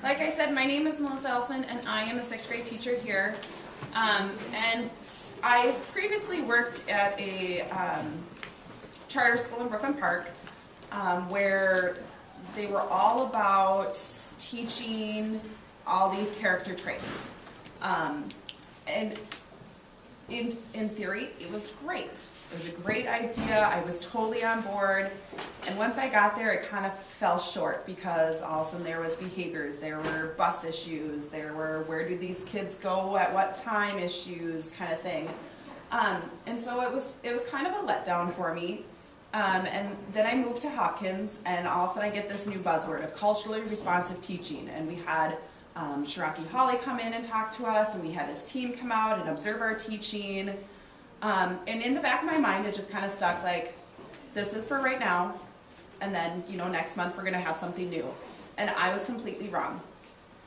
Like I said, my name is Melissa Elson, and I am a 6th grade teacher here. And I previously worked at a charter school in Brooklyn Park, where they were all about teaching all these character traits. And in theory, it was great. It was a great idea. I was totally on board. And once I got there, it kind of fell short because all of a sudden there was behaviors, there were bus issues, there were where do these kids go at what time issues kind of thing. And so it was kind of a letdown for me. And then I moved to Hopkins, and all of a sudden I get this new buzzword of culturally responsive teaching. And we had Shiraki Hawley come in and talk to us, and we had his team come out and observe our teaching. And in the back of my mind, it just kind of stuck like, this is for right now, and then, you know, next month we're going to have something new. And I was completely wrong.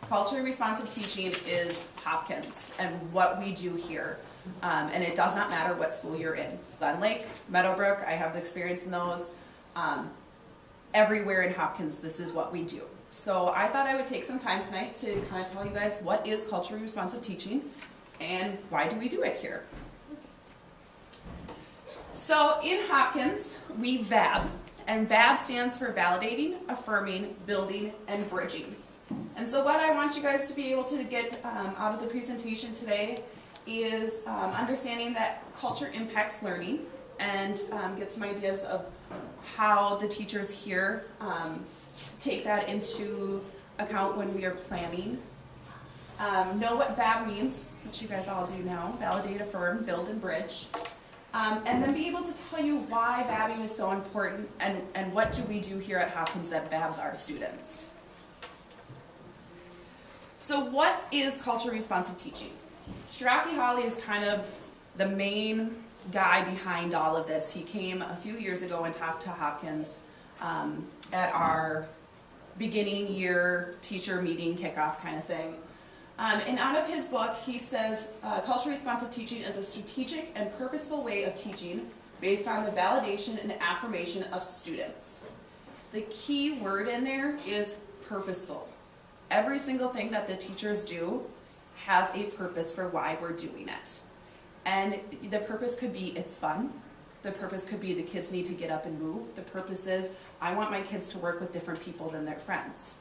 Culturally responsive teaching is Hopkins and what we do here. And it does not matter what school you're in. Glen Lake, Meadowbrook, I have the experience in those. Everywhere in Hopkins, this is what we do. So I thought I would take some time tonight to kind of tell you guys what is culturally responsive teaching and why do we do it here. So in Hopkins, we VABB, and VABB stands for validating, affirming, building, and bridging. And so what I want you guys to be able to get out of the presentation today is understanding that culture impacts learning, and get some ideas of how the teachers here take that into account when we are planning. Know what VABB means, which you guys all do now, validate, affirm, build, and bridge. And then be able to tell you why VABBing is so important and what do we do here at Hopkins that VABBs our students. So what is culturally responsive teaching? Shiraki Hawley is kind of the main guy behind all of this. He came a few years ago and talked to Hopkins at our beginning year teacher meeting kickoff kind of thing. And out of his book, he says, culturally responsive teaching is a strategic and purposeful way of teaching based on the validation and affirmation of students. The key word in there is purposeful. Every single thing that the teachers do has a purpose for why we're doing it. And the purpose could be it's fun. The purpose could be the kids need to get up and move. The purpose is I want my kids to work with different people than their friends.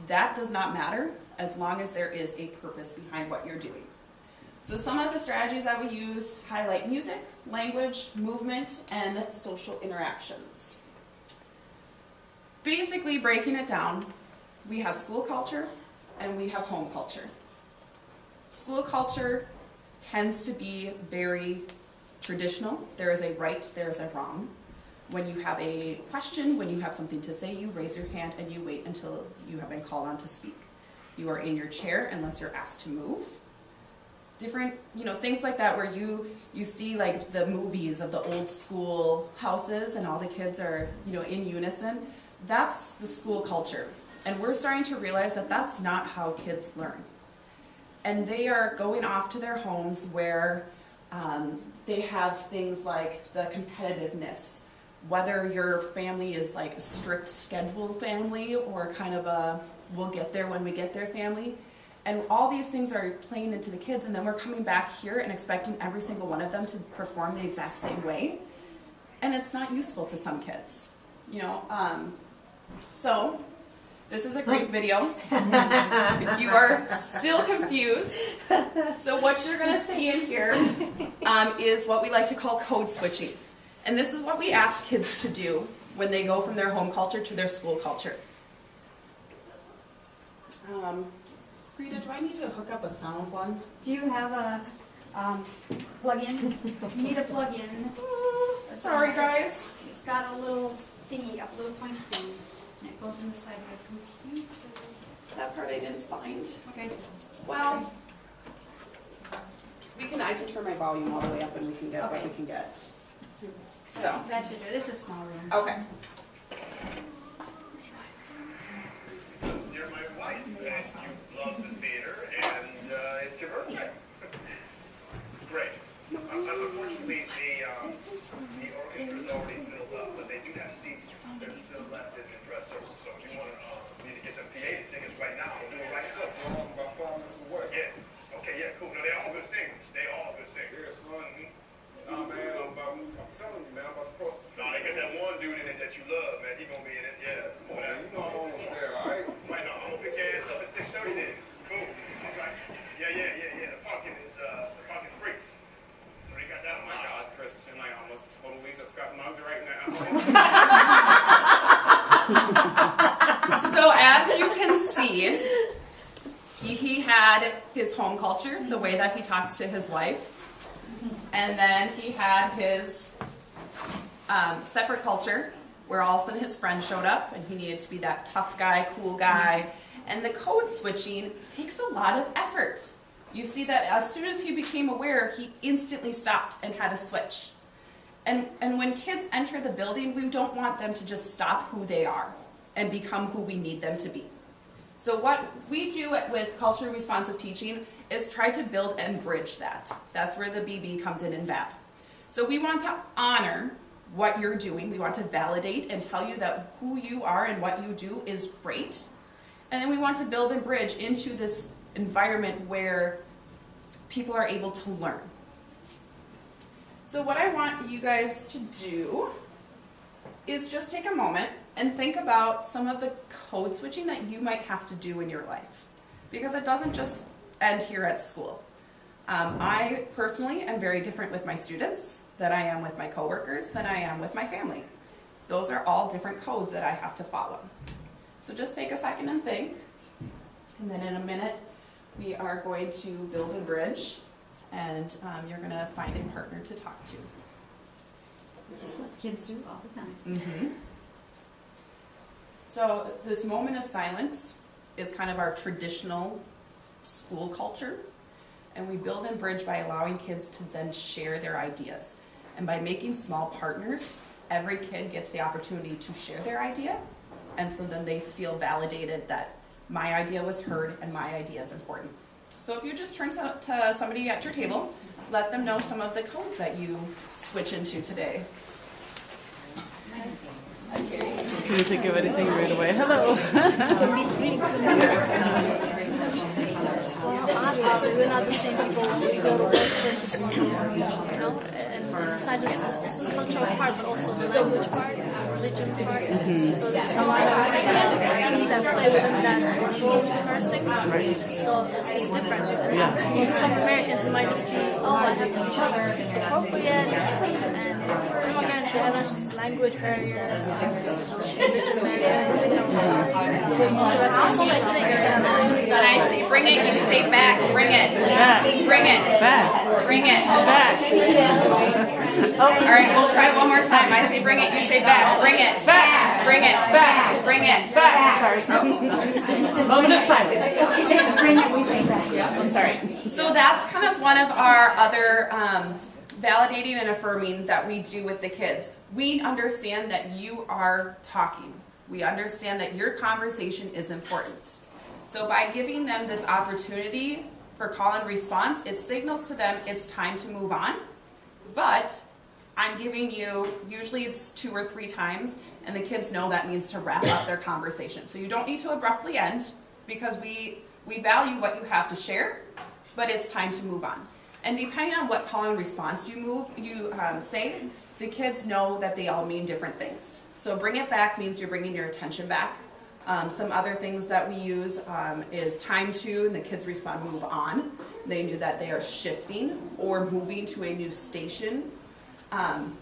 That does not matter as long as there is a purpose behind what you're doing. So some of the strategies that we use highlight music, language, movement, and social interactions. Basically breaking it down, we have school culture and we have home culture. School culture tends to be very traditional. There is a right, there is a wrong. When you have a question, when you have something to say, you raise your hand and you wait until you have been called on to speak. You are in your chair unless you're asked to move. Different, things like that where you see like the movies of the old school houses and all the kids are, in unison. That's the school culture. And we're starting to realize that that's not how kids learn. And they are going off to their homes where they have things like the competitiveness, whether your family is like a strict scheduled family or kind of a we'll get there when we get there family. And all these things are playing into the kids, and then we're coming back here and expecting every single one of them to perform the exact same way. And it's not useful to some kids, So this is a great video if you are still confused. So what you're going to see in here is what we like to call code switching. And this is what we ask kids to do when they go from their home culture to their school culture. Rita, do I need to hook up a sound one? Do you have a plug-in? You need a plug-in. Sorry, guys. It's got a little thingy, a little pointy thing, and it goes inside my computer. That part I didn't find. Okay. Well, I can turn my volume all the way up and we can get what we can get. So that should do it. It's a small room. Okay. You're my wife, and you love the theater, and it's your birthday. Great. Unfortunately, the orchestra's already filled up, but they do have seats that are still left. didn't address it. So if you want to need to get them PA tickets right now, do it right now. About 5 minutes away. Yeah. Okay, yeah, cool. No, they're all good singers. They all good singers. Yeah, son. Nah, man, I'm telling you, man, I'm about to cross the street. No, they got that one dude in it that you love, man. He gonna be in it. Yeah. Come on, Man, man. you know I'm almost there, all right? Right now, I'm gonna pick your ass up at 6:30 then. Cool. All right. Yeah. The parking's free. So they got that Oh on my my God, Christian, I almost totally just got mugged right now. So as you can see, he had his home culture, the way that he talks to his wife, and then he had his separate culture, where all of a sudden his friend showed up, and he needed to be that tough guy, cool guy, and the code switching takes a lot of effort. You see that as soon as he became aware, he instantly stopped and had to switch. And when kids enter the building, we don't want them to just stop who they are and become who we need them to be. So what we do with culturally responsive teaching is try to build and bridge that. That's where the BB comes in VABB. So we want to honor what you're doing. We want to validate and tell you that who you are and what you do is great. And then we want to build and bridge into this environment where people are able to learn. So what I want you guys to do is just take a moment and think about some of the code switching that you might have to do in your life. Because it doesn't just end here at school. I personally am very different with my students than I am with my coworkers, than I am with my family. Those are all different codes that I have to follow. So just take a second and think. And then in a minute, we are going to build a bridge, and you're going to find a partner to talk to. Which is what kids do all the time. Mm-hmm. So this moment of silence is kind of our traditional school culture, and we build and bridge by allowing kids to then share their ideas. And by making small partners, every kid gets the opportunity to share their idea, and so then they feel validated that my idea was heard and my idea is important. So if you just turn to somebody at your table, let them know some of the codes that you switch into today. Can you think of anything right away? Hello. Obviously, we're not the same people when we go to work versus when we are, you know, and it's not just the cultural part, but also the language part, religion part. So there's some other things that play within that role reversing. So it's just different. And for some Americans, it might just be, oh, I have to be appropriate, and some Americans, they have this language barrier, religion barrier, you know, the rest of the things. When I say bring it, you say back. Bring it. Back. Bring it. Back. Bring it. Back. All right, we'll try it one more time. I say bring it, you say back. Bring it. Back. Bring it. Back. Bring it. Back. Sorry. Moment of silence. She says bring it, we say back. I'm sorry. So that's kind of one of our other validating and affirming that we do with the kids. We understand that you are talking. We understand that your conversation is important. So by giving them this opportunity for call and response, it signals to them it's time to move on. But I'm giving you, usually it's 2 or 3 times, and the kids know that means to wrap up their conversation. So you don't need to abruptly end, because we value what you have to share, but it's time to move on. And depending on what call and response you say, the kids know that they all mean different things. So bring it back means you're bringing your attention back. Some other things that we use is time to, and the kids respond move on. They knew that they are shifting or moving to a new station. And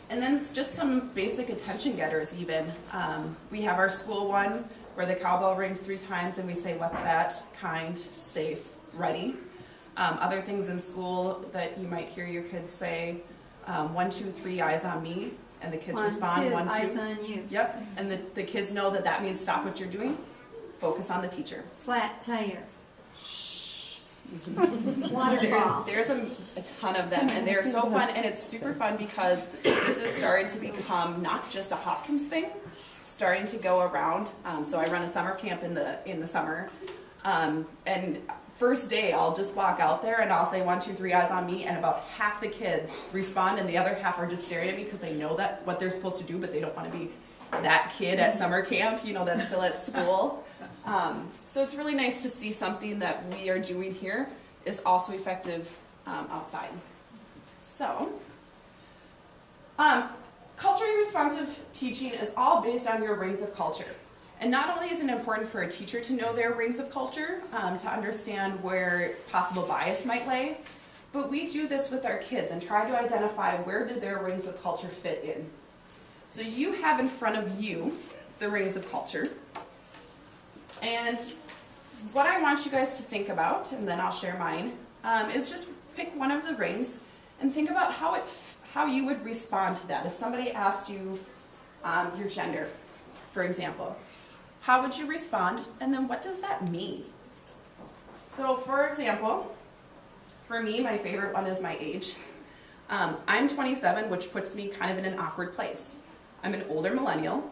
then it's just some basic attention getters even. We have our school one where the cowbell rings 3 times and we say, what's that? Kind, safe, ready. Other things in school that you might hear your kids say, 1, 2, 3, eyes on me. And the kids respond, 1, 2. Eyes on you. Yep, and the kids know that that means stop what you're doing, focus on the teacher. Flat tire. Shh. Waterfall. There's a ton of them, and they're so fun, and it's super fun because this is starting to become not just a Hopkins thing, it's starting to go around. So I run a summer camp in the summer, and first day I'll just walk out there and I'll say 1, 2, 3, eyes on me, and about half the kids respond, and the other half are just staring at me because they know that what they're supposed to do, but they don't want to be that kid at summer camp, that's still at school. So it's really nice to see something that we are doing here is also effective outside. So, culturally responsive teaching is all based on your rings of culture. And not only is it important for a teacher to know their rings of culture, to understand where possible bias might lay, but we do this with our kids and try to identify where do their rings of culture fit in. So you have in front of you the rings of culture. And what I want you guys to think about, and then I'll share mine, is just pick one of the rings and think about how you would respond to that. If somebody asked you your gender, for example, how would you respond, and then what does that mean? So for example, for me, my favorite one is my age. I'm 27, which puts me kind of in an awkward place. I'm an older millennial,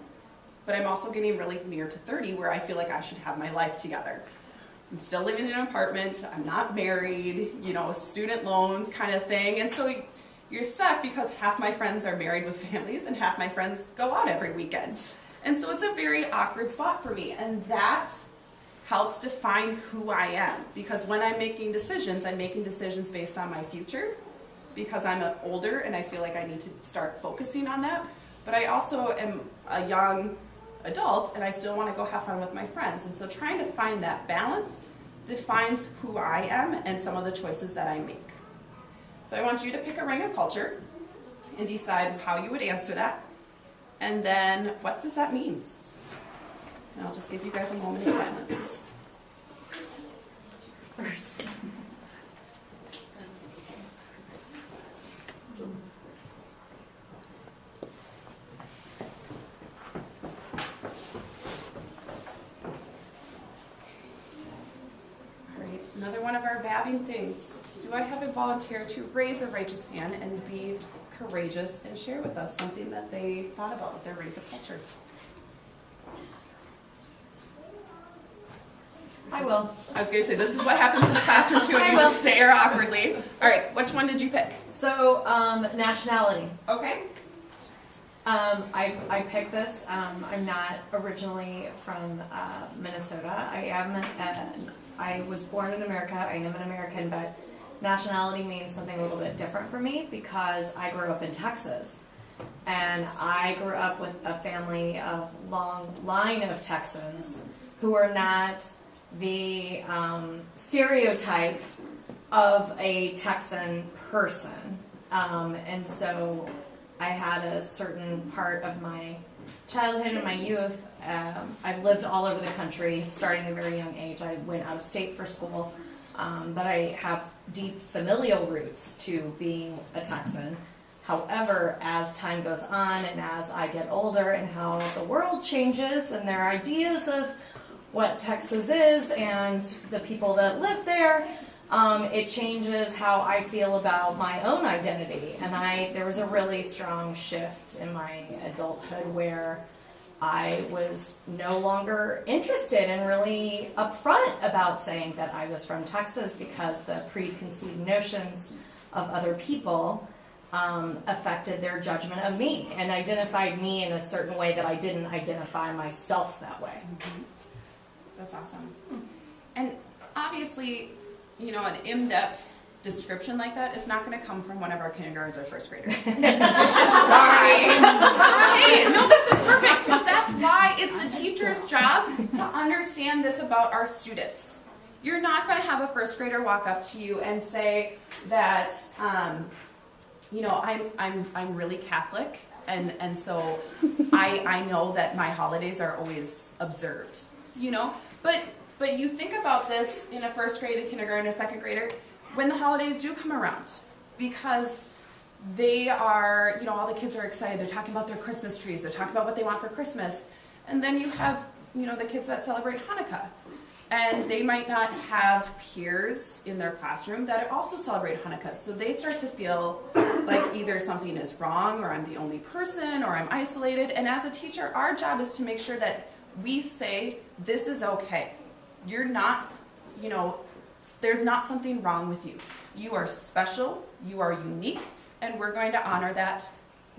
but I'm also getting really near to 30 where I feel like I should have my life together. I'm still living in an apartment, I'm not married, student loans kind of thing, and so you're stuck because half my friends are married with families and half my friends go out every weekend. And so it's a very awkward spot for me, and that helps define who I am, because when I'm making decisions based on my future, because I'm older and I feel like I need to start focusing on that, but I also am a young adult and I still want to go have fun with my friends, and so trying to find that balance defines who I am and some of the choices that I make. So I want you to pick a ring of culture and decide how you would answer that, and then what does that mean? And I'll just give you guys a moment of silence. Another one of our VABBing things. Do I have a volunteer to raise a righteous hand and be courageous and share with us something that they thought about with their rings of culture? I will. I was going to say, this is what happens in the classroom too, and you just stare awkwardly. All right, which one did you pick? So, nationality. Okay. I picked this. I'm not originally from Minnesota. I was born in America. I am an American, but nationality means something a little bit different for me because I grew up in Texas. And I grew up with a family of long line of Texans who are not the stereotype of a Texan person. And so I had a certain part of my childhood and my youth. I've lived all over the country starting at a very young age. I went out of state for school, but I have deep familial roots to being a Texan. However, as time goes on and as I get older and how the world changes and their ideas of what Texas is and the people that live there, it changes how I feel about my own identity. And there was a really strong shift in my adulthood where I was no longer interested and really upfront about saying that I was from Texas because the preconceived notions of other people affected their judgment of me and identified me in a certain way that I didn't identify myself that way. Mm-hmm. That's awesome. And obviously, an in-depth description like that is not going to come from one of our kindergartners or first graders. Which is why, hey, no, this is perfect, because that's why it's the teacher's job to understand this about our students. You're not going to have a first grader walk up to you and say that, I'm really Catholic, and so I know that my holidays are always observed, But you think about this in a first grade, a kindergarten, a second grader, when the holidays do come around, because they are, all the kids are excited. They're talking about their Christmas trees. They're talking about what they want for Christmas. And then you have, the kids that celebrate Hanukkah. And they might not have peers in their classroom that also celebrate Hanukkah. So they start to feel like either something is wrong, or I'm the only person, or I'm isolated. And as a teacher, our job is to make sure that we say, this is okay. You're not, there's not something wrong with you. You are special, you are unique, and we're going to honor that.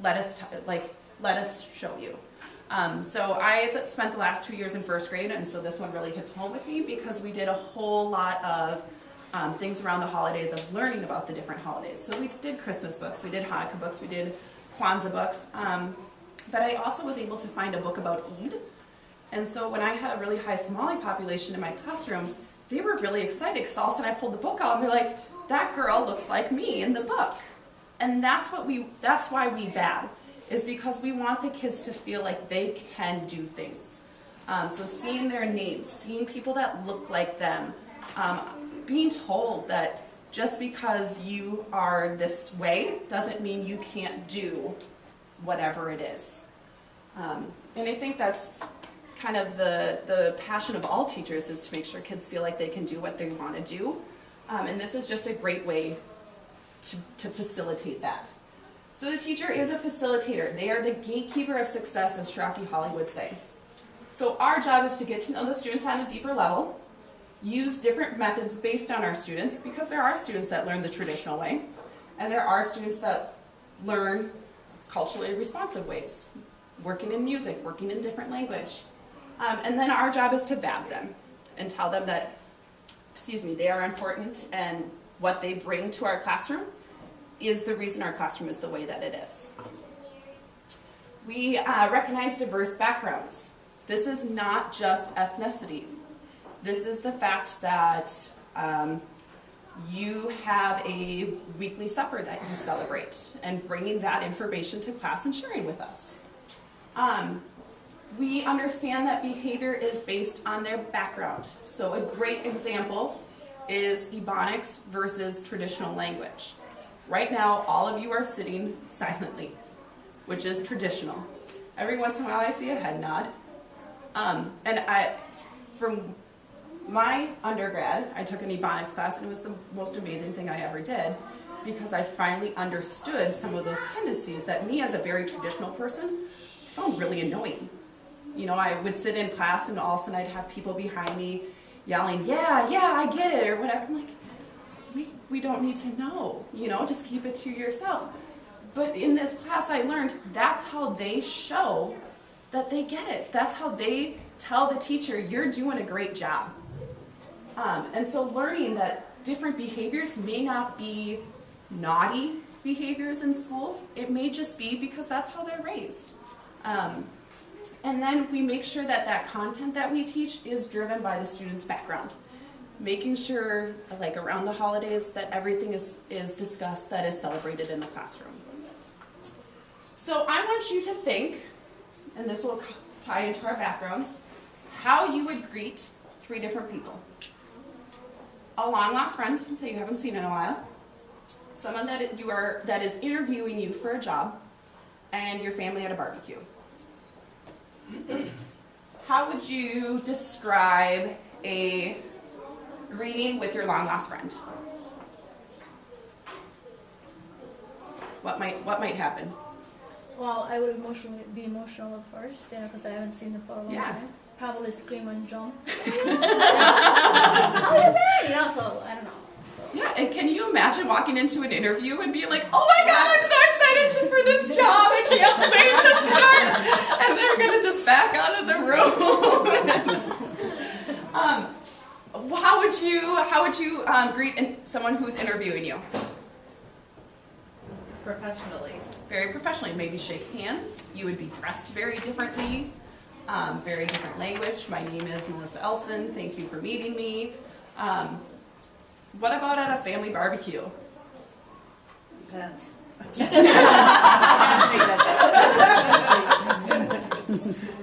Let us show you. So I spent the last 2 years in first grade, and so this one really hits home with me because we did a whole lot of things around the holidays of learning about the different holidays. So we did Christmas books, we did Hanukkah books, we did Kwanzaa books, but I also was able to find a book about Eid. And so when I had a really high Somali population in my classroom, they were really excited because all of a sudden I pulled the book out and they're like, that girl looks like me in the book. And that's why we VABB, is because we want the kids to feel like they can do things. So seeing their names, seeing people that look like them, being told that just because you are this way doesn't mean you can't do whatever it is. And I think that's kind of the passion of all teachers, is to make sure kids feel like they can do what they want to do. And this is just a great way to facilitate that. So the teacher is a facilitator. They are the gatekeeper of success, as Shraki Holly would say. So our job is to get to know the students on a deeper level, use different methods based on our students, because there are students that learn the traditional way, and there are students that learn culturally responsive ways, working in music, working in different language. And then our job is to VABB them and tell them that, they are important, and what they bring to our classroom is the reason our classroom is the way that it is. We recognize diverse backgrounds. This is not just ethnicity. This is the fact that you have a weekly supper that you celebrate, and bringing that information to class and sharing with us. We understand that behavior is based on their background. So a great example is Ebonics versus traditional language. Right now, all of you are sitting silently, which is traditional. Every once in a while I see a head nod. From my undergrad, I took an Ebonics class, and it was the most amazing thing I ever did, because I finally understood some of those tendencies that me, as a very traditional person, found really annoying. I would sit in class, and all of a sudden I'd have people behind me yelling, yeah, I get it, or whatever. I'm like, we don't need to know, just keep it to yourself. But in this class I learned that's how they show that they get it. That's how they tell the teacher, you're doing a great job. And so learning that different behaviors may not be naughty behaviors in school, it may just be because that's how they're raised. And then we make sure that that content that we teach is driven by the student's background. Making sure, like around the holidays, that everything is discussed that is celebrated in the classroom. So I want you to think, and this will tie into our backgrounds, how you would greet 3 different people. A long-lost friend that you haven't seen in a while, someone that is interviewing you for a job, and your family at a barbecue. How would you describe a greeting with your long-lost friend? What might happen? Well, I would be emotional at first, because I haven't seen them for a long time. Probably scream and jump. How you been? So I don't know. So. Yeah, and can you imagine walking into an interview and being like, oh my God, I'm so excited for this job, I can't wait to start, and they're gonna just back out of the room. How would you greet someone who's interviewing you? Professionally. Very professionally. Maybe shake hands. You would be dressed very differently. Very different language. My name is Melissa Elson. Thank you for meeting me. What about at a family barbecue? Depends.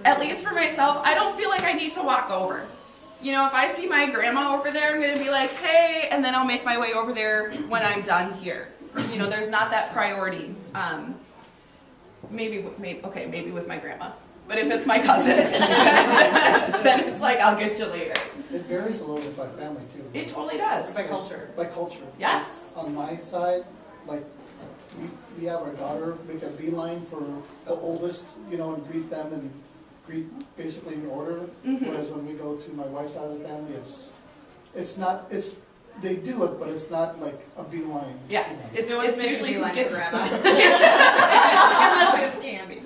At least for myself, I don't feel like I need to walk over. If I see my grandma over there, I'm going to be like, hey, and then I'll make my way over there when I'm done here. There's not that priority. Maybe with my grandma. But if it's my cousin, then it's like, I'll get you later. It varies a little bit by family too. It totally does. By culture. By culture. Yes. On my side, like, we have our daughter make a beeline for the oldest, and greet them and greet basically in order. Mm-hmm. Whereas when we go to my wife's side of the family, they do it, but it's not like a beeline. Yeah, it's usually grandma. gets Unless it's candy.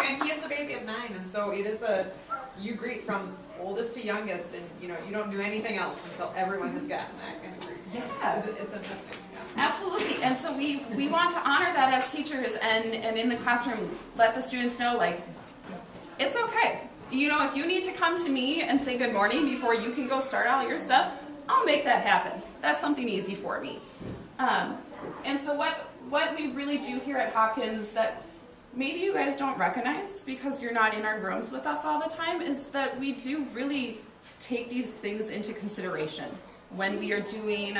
And So it is you greet from oldest to youngest, and you don't do anything else until everyone has gotten that kind of greet. Yeah. It's interesting. Yeah. Absolutely, and so we want to honor that as teachers, and in the classroom, let the students know, like, it's okay. If you need to come to me and say good morning before you can go start all your stuff, I'll make that happen. That's something easy for me. And so what we really do here at Hopkins that maybe you guys don't recognize because you're not in our rooms with us all the time is that we do really take these things into consideration when we are doing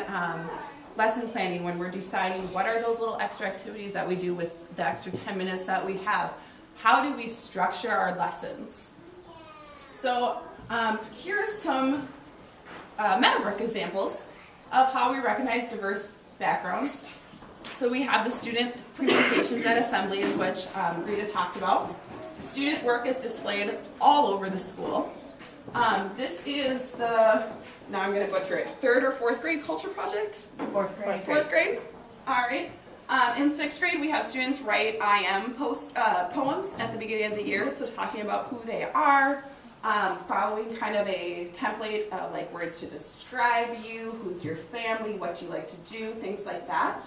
lesson planning, when we're deciding what are those little extra activities that we do with the extra 10 minutes that we have. How do we structure our lessons? So here are some Meadowbrook examples of how we recognize diverse backgrounds. So we have the student presentations at assemblies, which Rita talked about. Student work is displayed all over the school. This is the, now I'm going to butcher it, 3rd or 4th grade culture project? 4th grade. 4th grade? All right. In 6th grade, we have students write poems at the beginning of the year, so talking about who they are, following kind of a template of like words to describe you, who's your family, what you like to do, things like that.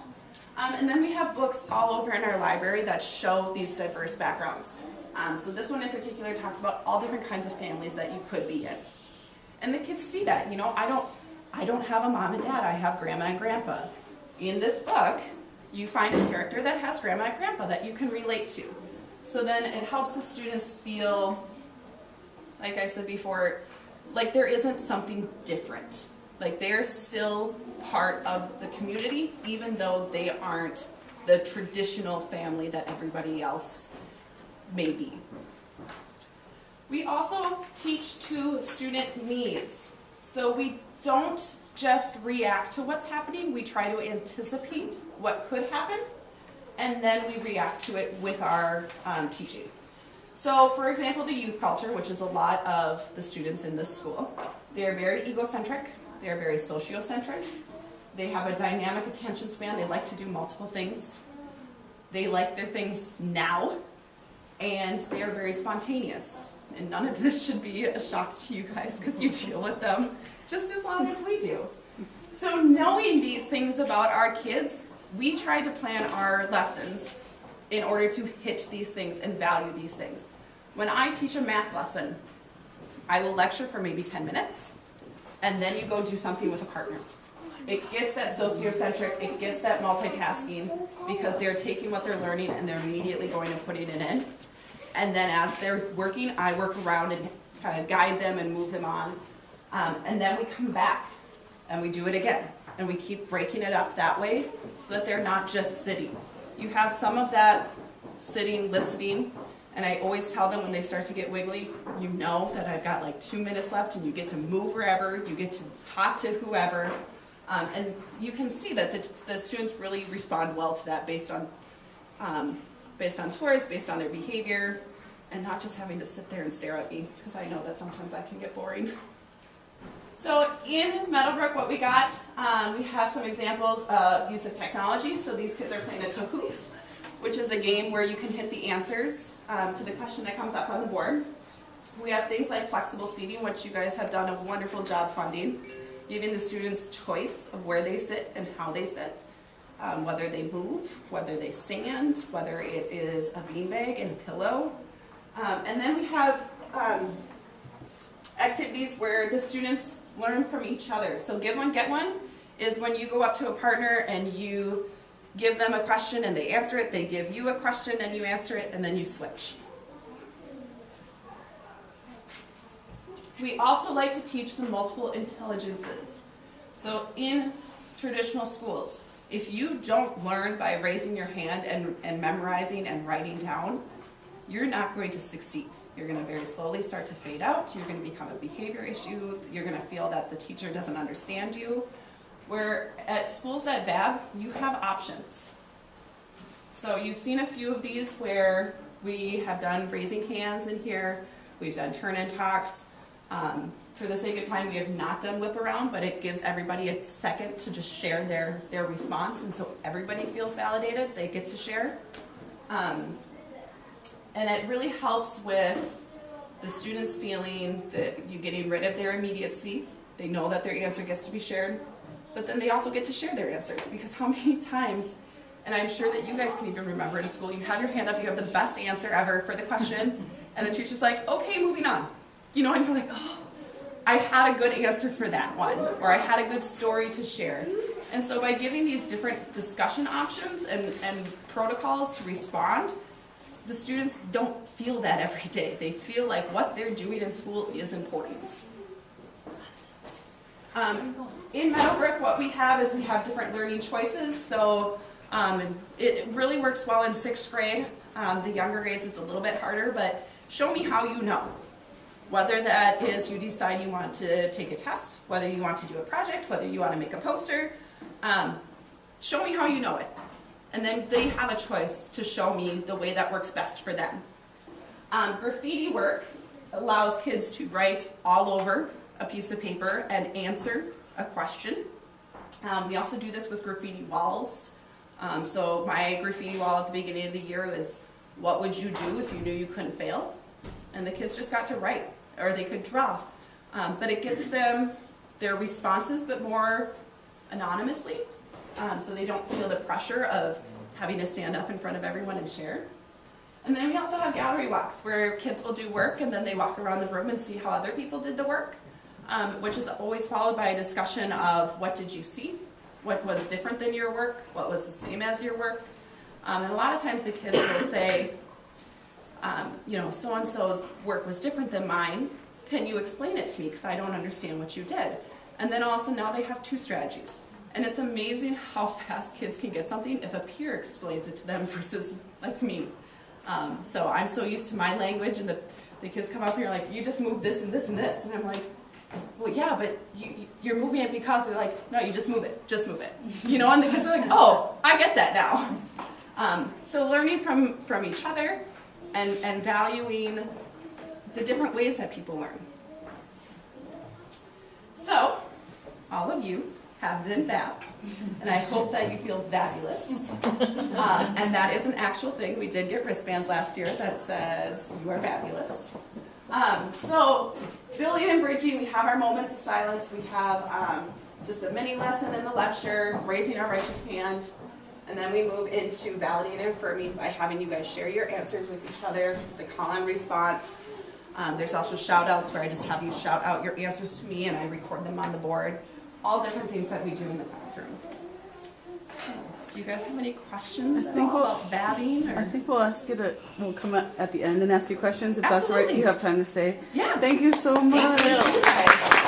And then we have books all over in our library that show these diverse backgrounds. So this one in particular talks about all different kinds of families that you could be in. And the kids see that, I don't have a mom and dad, I have grandma and grandpa. In this book, you find a character that has grandma and grandpa that you can relate to. So then it helps the students feel, like I said before, like there isn't something different. Like they're still part of the community, even though they aren't the traditional family that everybody else may be. We also teach to student needs. So we don't just react to what's happening, we try to anticipate what could happen, and then we react to it with our teaching. So for example, the youth culture, which is a lot of the students in this school, they're very egocentric, they're very sociocentric, they have a dynamic attention span, they like to do multiple things, they like their things now, and they are very spontaneous. And none of this should be a shock to you guys because you deal with them just as long as we do. So knowing these things about our kids, we try to plan our lessons in order to hit these things and value these things. When I teach a math lesson, I will lecture for maybe 10 minutes, and then you go do something with a partner. It gets that sociocentric, it gets that multitasking, because they're taking what they're learning and they're immediately going and putting it in. And then as they're working, I work around and kind of guide them and move them on. And then we come back and we do it again. And we keep breaking it up that way so that they're not just sitting. You have some of that sitting, listening, and I always tell them when they start to get wiggly, you know that I've got like 2 minutes left and you get to move wherever, you get to talk to whoever. And you can see that the students really respond well to that based on scores, based on their behavior, and not just having to sit there and stare at me, because I know that sometimes that can get boring. So in Meadowbrook, what we got, we have some examples of use of technology. So these kids are playing a Kahoot, which is a game where you can hit the answers to the question that comes up on the board. We have things like flexible seating, which you guys have done a wonderful job funding, giving the students choice of where they sit and how they sit. Whether they move, whether they stand, whether it is a beanbag and a pillow. And then we have activities where the students learn from each other. So give one, get one is when you go up to a partner and you give them a question and they answer it, they give you a question and you answer it, and then you switch. We also like to teach the multiple intelligences. So in traditional schools, if you don't learn by raising your hand and memorizing and writing down, you're not going to succeed. You're going to very slowly start to fade out. You're going to become a behavior issue. You're going to feel that the teacher doesn't understand you. Where at schools at VABB, you have options. So you've seen a few of these where we have done raising hands in here. We've done turn-in talks. For the sake of time, we have not done whip around, but it gives everybody a second to just share their response, and so everybody feels validated. They get to share. And it really helps with the students feeling that you're getting rid of their immediacy. They know that their answer gets to be shared, but then they also get to share their answer, because how many times, and I'm sure that you guys can even remember in school, you have your hand up, you have the best answer ever for the question, and the teacher's like, okay, moving on. You know, and you're like, oh, I had a good answer for that one, or I had a good story to share. And so by giving these different discussion options and protocols to respond, the students don't feel that every day. They feel like what they're doing in school is important. In Meadowbrook, what we have is we have different learning choices. So it really works well in 6th grade. The younger grades, it's a little bit harder, but show me how you know. Whether that is you decide you want to take a test, whether you want to do a project, whether you want to make a poster, show me how you know it. And then they have a choice to show me the way that works best for them. Graffiti work allows kids to write all over a piece of paper and answer a question. We also do this with graffiti walls. So my graffiti wall at the beginning of the year was, what would you do if you knew you couldn't fail? And the kids just got to write, or they could draw. But it gets them their responses, but more anonymously. So they don't feel the pressure of having to stand up in front of everyone and share. And then we also have gallery walks where kids will do work and then they walk around the room and see how other people did the work, which is always followed by a discussion of what did you see, what was different than your work, what was the same as your work. And a lot of times the kids will say, you know, so-and-so's work was different than mine. Can you explain it to me because I don't understand what you did? And then all of a sudden now they have 2 strategies. And it's amazing how fast kids can get something if a peer explains it to them versus like me. So I'm so used to my language, and the kids come up here like, you just move this and this and this. And I'm like, well, yeah, but you're moving it because they're like, no, you just move it. You know, and the kids are like, oh, I get that now. So learning from each other and valuing the different ways that people learn. So, all of you have been VABBed, and I hope that you feel fabulous. And that is an actual thing. We did get wristbands last year that says you are fabulous. So, building and bridging, we have our moments of silence. We have just a mini lesson in the lecture, raising our righteous hand, and then we move into validating and affirming by having you guys share your answers with each other, the call and response. There's also shout outs where I just have you shout out your answers to me and I record them on the board. All different things that we do in the classroom. So, do you guys have any questions at all about vabbing? I think we'll come at the end and ask you questions if that's Absolutely. right. Do you have time to stay? Yeah. Thank you so much. Thank you.